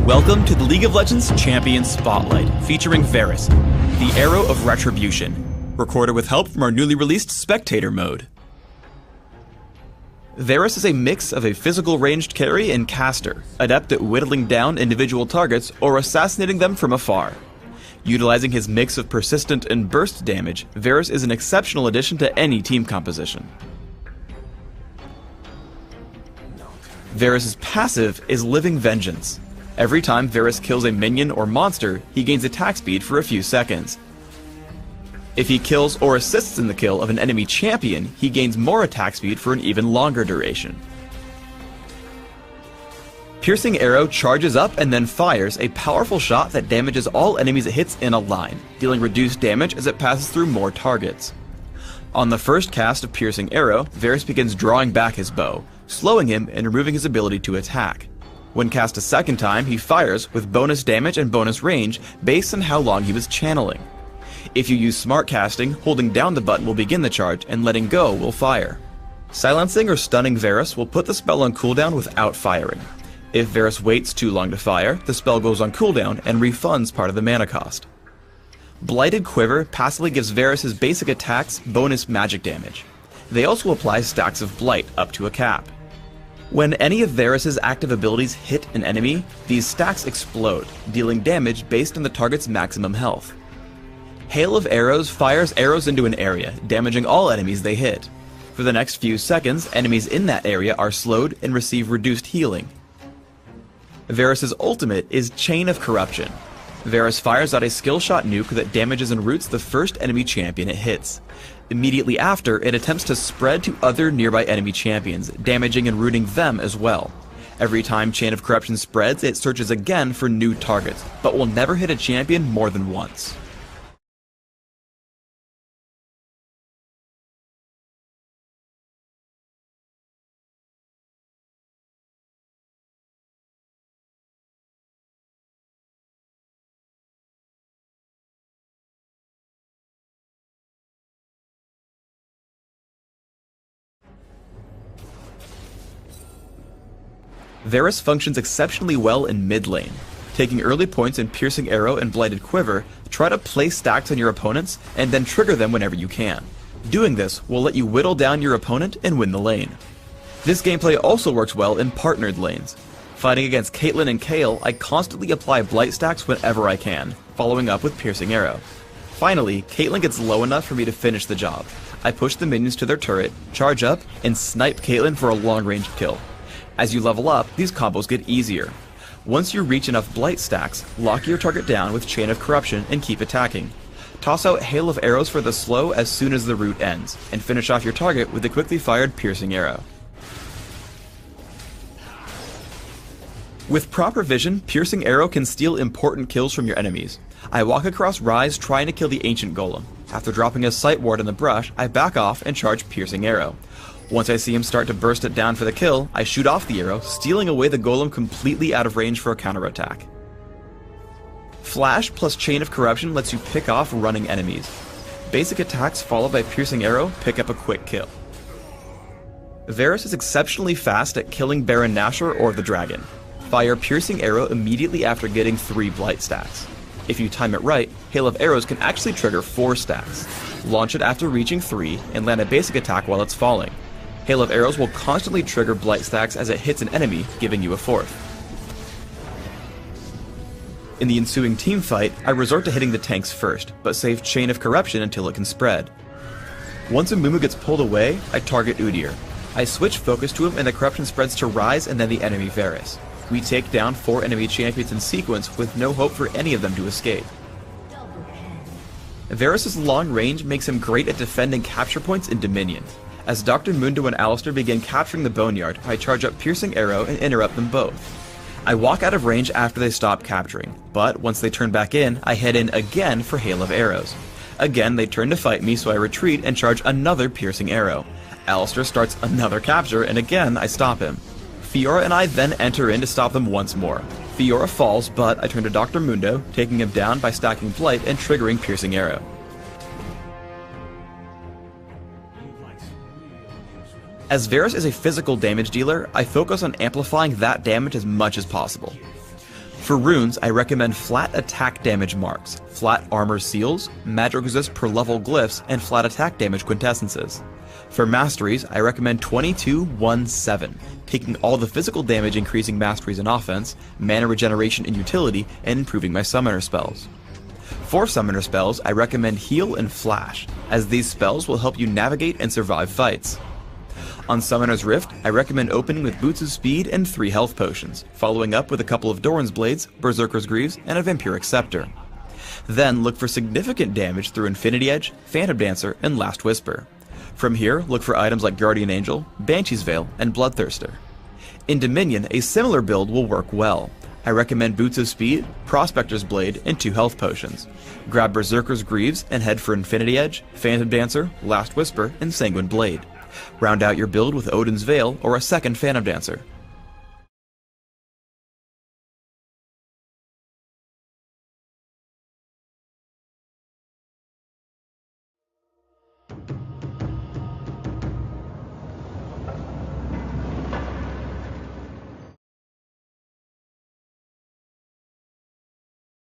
Welcome to the League of Legends Champion Spotlight, featuring Varus, the Arrow of Retribution, recorded with help from our newly released Spectator mode. Varus is a mix of a physical ranged carry and caster, adept at whittling down individual targets or assassinating them from afar. Utilizing his mix of persistent and burst damage, Varus is an exceptional addition to any team composition. Varus' passive is Living Vengeance. Every time Varus kills a minion or monster, he gains attack speed for a few seconds. If he kills or assists in the kill of an enemy champion, he gains more attack speed for an even longer duration. Piercing Arrow charges up and then fires a powerful shot that damages all enemies it hits in a line, dealing reduced damage as it passes through more targets. On the first cast of Piercing Arrow, Varus begins drawing back his bow, slowing him and removing his ability to attack. When cast a second time, he fires with bonus damage and bonus range based on how long he was channeling. If you use smart casting, holding down the button will begin the charge and letting go will fire. Silencing or stunning Varus will put the spell on cooldown without firing. If Varus waits too long to fire, the spell goes on cooldown and refunds part of the mana cost. Blighted Quiver passively gives Varus his basic attacks bonus magic damage. They also apply stacks of Blight up to a cap. When any of Varus' active abilities hit an enemy, these stacks explode, dealing damage based on the target's maximum health. Hail of Arrows fires arrows into an area, damaging all enemies they hit. For the next few seconds, enemies in that area are slowed and receive reduced healing. Varus' ultimate is Chain of Corruption. Varus fires out a skill shot nuke that damages and roots the first enemy champion it hits. Immediately after, it attempts to spread to other nearby enemy champions, damaging and rooting them as well. Every time Chain of Corruption spreads, it searches again for new targets, but will never hit a champion more than once. Varus functions exceptionally well in mid lane. Taking early points in Piercing Arrow and Blighted Quiver, try to place stacks on your opponents and then trigger them whenever you can. Doing this will let you whittle down your opponent and win the lane. This gameplay also works well in partnered lanes. Fighting against Caitlyn and Kayle, I constantly apply Blight stacks whenever I can, following up with Piercing Arrow. Finally, Caitlyn gets low enough for me to finish the job. I push the minions to their turret, charge up, and snipe Caitlyn for a long-range kill. As you level up, these combos get easier. Once you reach enough Blight stacks, lock your target down with Chain of Corruption and keep attacking. Toss out Hail of Arrows for the slow as soon as the route ends, and finish off your target with a quickly fired Piercing Arrow. With proper vision, Piercing Arrow can steal important kills from your enemies. I walk across Rise trying to kill the Ancient Golem. After dropping a Sight Ward in the brush, I back off and charge Piercing Arrow. Once I see him start to burst it down for the kill, I shoot off the arrow, stealing away the golem completely out of range for a counterattack. Flash plus Chain of Corruption lets you pick off running enemies. Basic attacks followed by Piercing Arrow pick up a quick kill. Varus is exceptionally fast at killing Baron Nashor or the dragon. Fire Piercing Arrow immediately after getting 3 Blight stacks. If you time it right, Hail of Arrows can actually trigger 4 stacks. Launch it after reaching 3 and land a basic attack while it's falling. Hail of Arrows will constantly trigger Blight stacks as it hits an enemy, giving you a 4th. In the ensuing team fight, I resort to hitting the tanks first, but save Chain of Corruption until it can spread. Once a Mumu gets pulled away, I target Udyr. I switch focus to him and the corruption spreads to Rise and then the enemy Varus. We take down 4 enemy champions in sequence with no hope for any of them to escape. Varus' long range makes him great at defending capture points in Dominion. As Dr. Mundo and Alistair begin capturing the Boneyard, I charge up Piercing Arrow and interrupt them both. I walk out of range after they stop capturing, but once they turn back in, I head in again for Hail of Arrows. Again, they turn to fight me, so I retreat and charge another Piercing Arrow. Alistair starts another capture, and again I stop him. Fiora and I then enter in to stop them once more. Fiora falls, but I turn to Dr. Mundo, taking him down by stacking Blight and triggering Piercing Arrow. As Varus is a physical damage dealer, I focus on amplifying that damage as much as possible. For runes, I recommend flat attack damage marks, flat armor seals, magic resist per level glyphs, and flat attack damage quintessences. For masteries, I recommend 22-1-7, taking all the physical damage increasing masteries in offense, mana regeneration in utility, and improving my summoner spells. For summoner spells, I recommend heal and flash, as these spells will help you navigate and survive fights. On Summoner's Rift, I recommend opening with Boots of Speed and 3 health potions, following up with a couple of Doran's Blades, Berserker's Greaves, and a Vampiric Scepter. Then look for significant damage through Infinity Edge, Phantom Dancer, and Last Whisper. From here, look for items like Guardian Angel, Banshee's Veil, and Bloodthirster. In Dominion, a similar build will work well. I recommend Boots of Speed, Prospector's Blade, and 2 health potions. Grab Berserker's Greaves and head for Infinity Edge, Phantom Dancer, Last Whisper, and Sanguine Blade. Round out your build with Odin's Veil or a second Phantom Dancer.